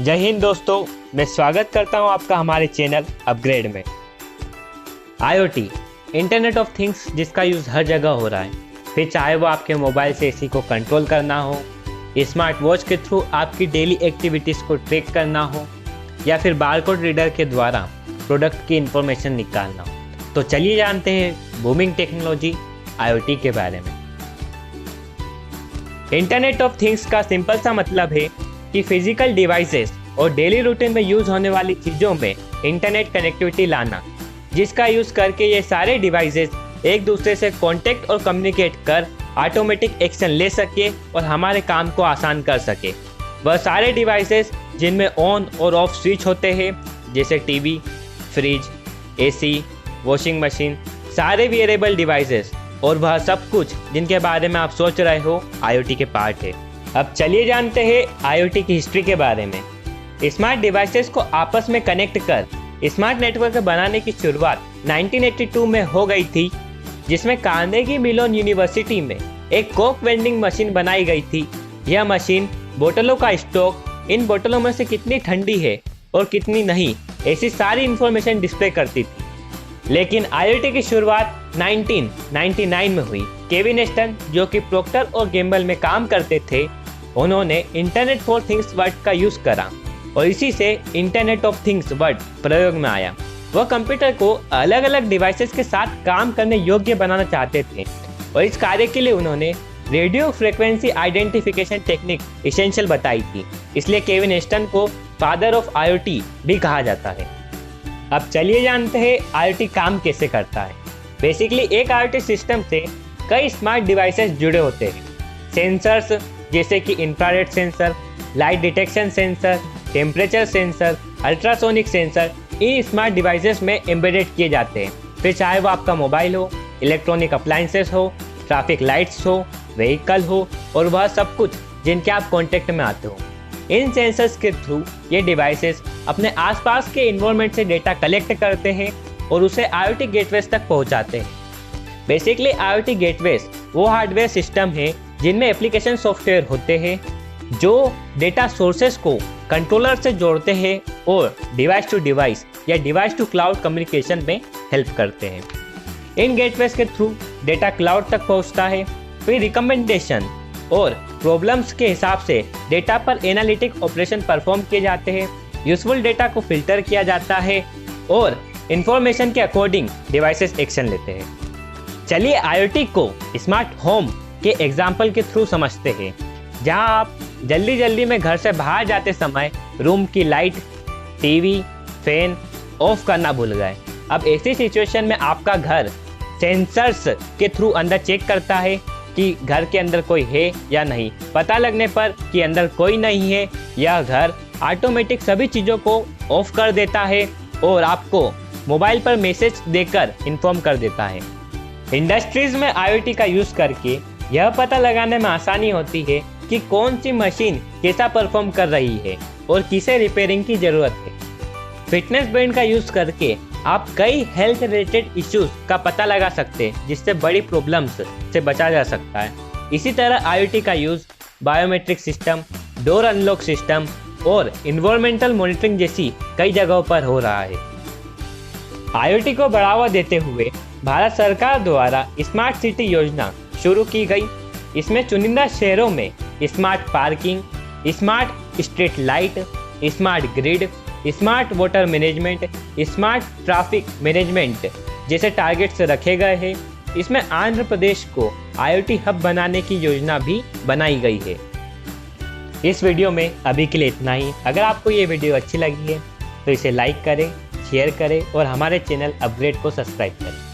जय हिंद दोस्तों, मैं स्वागत करता हूं आपका हमारे चैनल अपग्रेड में। IoT इंटरनेट ऑफ थिंग्स जिसका यूज़ हर जगह हो रहा है, फिर चाहे वो आपके मोबाइल से एसी को कंट्रोल करना हो, स्मार्ट वॉच के थ्रू आपकी डेली एक्टिविटीज़ को ट्रैक करना हो, या फिर बारकोड रीडर के द्वारा प्रोडक्ट की इंफॉर्मेशन निकालना हो। तो चलिए जानते हैं बूमिंग टेक्नोलॉजी IoT के बारे में। इंटरनेट ऑफ थिंग्स का सिंपल सा मतलब है कि फिजिकल डिवाइसेस और डेली रूटीन में यूज़ होने वाली चीज़ों में इंटरनेट कनेक्टिविटी लाना, जिसका यूज़ करके ये सारे डिवाइसेस एक दूसरे से कांटेक्ट और कम्युनिकेट कर ऑटोमेटिक एक्शन ले सके और हमारे काम को आसान कर सके। वह सारे डिवाइसेस जिनमें ऑन और ऑफ स्विच होते हैं, जैसे TV, fridge, AC, washing machine, सारे वेरिएबल डिवाइसेस और वह सब कुछ जिनके बारे में आप सोच रहे हो IoT के पार्ट है। अब चलिए जानते हैं IoT की हिस्ट्री के बारे में। स्मार्ट डिवाइसेस को आपस में कनेक्ट कर स्मार्ट नेटवर्क बनाने की शुरुआत 1982 में हो गई थी, जिसमें कार्नेगी मेलन यूनिवर्सिटी में एक कोक वेंडिंग मशीन बनाई गई थी। यह मशीन बोतलों का स्टॉक, इन बोतलों में से कितनी ठंडी है और कितनी नहीं, ऐसी सारी इंफॉर्मेशन डिस्प्ले करती थी। लेकिन IoT की शुरुआत 1999 में हुई। केविन एस्टन, जो कि प्रोक्टर और गैम्बल में काम करते थे, उन्होंने इंटरनेट फॉर थिंग्स वर्ड का यूज़ करा और इसी से इंटरनेट ऑफ थिंग्स वर्ड प्रयोग में आया। वह कंप्यूटर को अलग अलग डिवाइसेस के साथ काम करने योग्य बनाना चाहते थे और इस कार्य के लिए उन्होंने radio frequency identification technique essential बताई थी। इसलिए केविन एस्टन को फादर ऑफ IoT भी कहा जाता है। अब चलिए जानते हैं IoT काम कैसे करता है। बेसिकली एक IoT सिस्टम से कई स्मार्ट डिवाइसेस जुड़े होते हैं। सेंसर्स जैसे कि infrared sensor, light detection sensor, temperature sensor, ultrasonic sensor इन स्मार्ट डिवाइसेस में एम्बेडेड किए जाते हैं। फिर चाहे वो आपका मोबाइल हो, इलेक्ट्रॉनिक अप्लायंसेस हो, ट्रैफिक लाइट्स हो, व्हीकल हो और वह सब कुछ जिनके आप कॉन्टेक्ट में आते हो। इन सेंसर्स के थ्रू ये डिवाइसेस अपने आसपास के इन्वायरमेंट से डेटा कलेक्ट करते हैं और उसे IoT गेटवेज तक पहुंचाते हैं। बेसिकली IoT गेटवेज वो हार्डवेयर सिस्टम है जिनमें एप्लीकेशन सॉफ्टवेयर होते हैं जो डेटा सोर्सेस को कंट्रोलर से जोड़ते हैं और डिवाइस टू डिवाइस या डिवाइस टू क्लाउड कम्युनिकेशन में हेल्प करते हैं। इन गेटवेज के थ्रू डेटा क्लाउड तक पहुंचता है। फिर रिकमेंडेशन और प्रॉब्लम्स के हिसाब से डेटा पर एनालिटिक ऑपरेशन परफॉर्म किए जाते हैं। यूजफुल डेटा को फिल्टर किया जाता है और इंफॉर्मेशन के अकॉर्डिंग डिवाइसेस एक्शन लेते हैं। चलिए IoT को स्मार्ट होम के एग्जाम्पल के थ्रू समझते हैं, जहां आप जल्दी जल्दी में घर से बाहर जाते समय रूम की लाइट, टीवी, फैन ऑफ करना भूल गए। अब ऐसी सिचुएशन में आपका घर सेंसर्स के थ्रू अंदर चेक करता है कि घर के अंदर कोई है या नहीं। पता लगने पर कि अंदर कोई नहीं है, यह घर ऑटोमेटिक सभी चीज़ों को ऑफ कर देता है और आपको मोबाइल पर मैसेज देकर इन्फॉर्म कर देता है। इंडस्ट्रीज में IoT का यूज़ करके यह पता लगाने में आसानी होती है कि कौन सी मशीन कैसा परफॉर्म कर रही है और किसे रिपेयरिंग की ज़रूरत है। फिटनेस बैंड का यूज़ करके आप कई हेल्थ रिलेटेड इश्यूज का पता लगा सकते हैं, जिससे बड़ी प्रॉब्लम्स से बचा जा सकता है। इसी तरह IoT का use biometric system, door unlock system और इन्वायरमेंटल मॉनिटरिंग जैसी कई जगहों पर हो रहा है। IoT को बढ़ावा देते हुए भारत सरकार द्वारा स्मार्ट सिटी योजना शुरू की गई। इसमें चुनिंदा शहरों में smart parking, smart street light, smart grid, smart water management, smart traffic management जैसे टारगेट्स रखे गए हैं। इसमें आंध्र प्रदेश को IoT हब बनाने की योजना भी बनाई गई है। इस वीडियो में अभी के लिए इतना ही। अगर आपको ये वीडियो अच्छी लगी है तो इसे लाइक करें, शेयर करें और हमारे चैनल अपग्रेड को सब्सक्राइब करें।